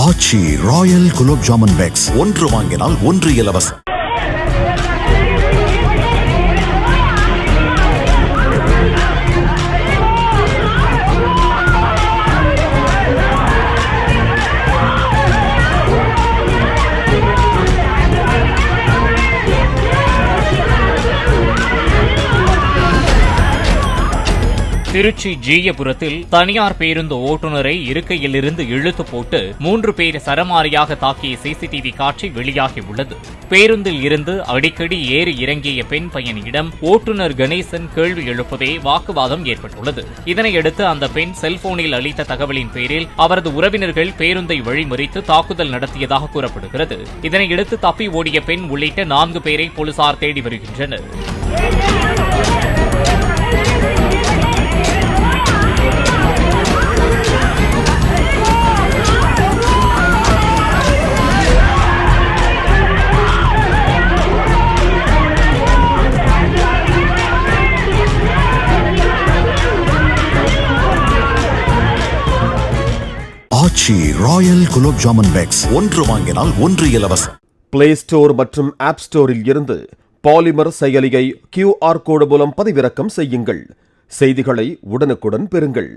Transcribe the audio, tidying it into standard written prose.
ஆச்சி Royal gulab jamun packs ஒன்று வாங்கினால் ஒன்று இலவசம். திருச்சி ஜீயபுரத்தில் தனியார் பேருந்து ஓட்டுநரை இருக்கையிலிருந்து இழுத்து போட்டு 3 பேர் சரமாரியாக தாக்கிய சிசிடிவி காட்சி வெளியாகியுள்ளது. பேருந்தில் இருந்து அடிக்கடி ஏறி இறங்கிய பெண் பயணியிடம் ஓட்டுநர் கணேசன் கேள்வி எழுப்பவே வாக்குவாதம் ஏற்பட்டுள்ளது. இதனையடுத்து அந்த பெண் செல்போனில் அளித்த தகவலின் பேரில் அவரது உறவினர்கள் பேருந்தை வழிமறித்து தாக்குதல் நடத்தியதாக கூறப்படுகிறது. இதனையடுத்து தப்பி ஓடிய பெண் உள்ளிட்ட 4 பேரை போலீசார் தேடி வருகின்றனர். ஆச்சி ராயல் குலோப் ஜாமுன் பேக்ஸ் ஒன்று வாங்கினால் ஒன்று இலவசம். பிளே ஸ்டோர் மற்றும் ஆப் ஸ்டோரில் இருந்து பாலிமர் செயலியை QR கோடு மூலம் பதிவிறக்கம் செய்யுங்கள். செய்திகளை உடனுக்குடன் பெறுங்கள்.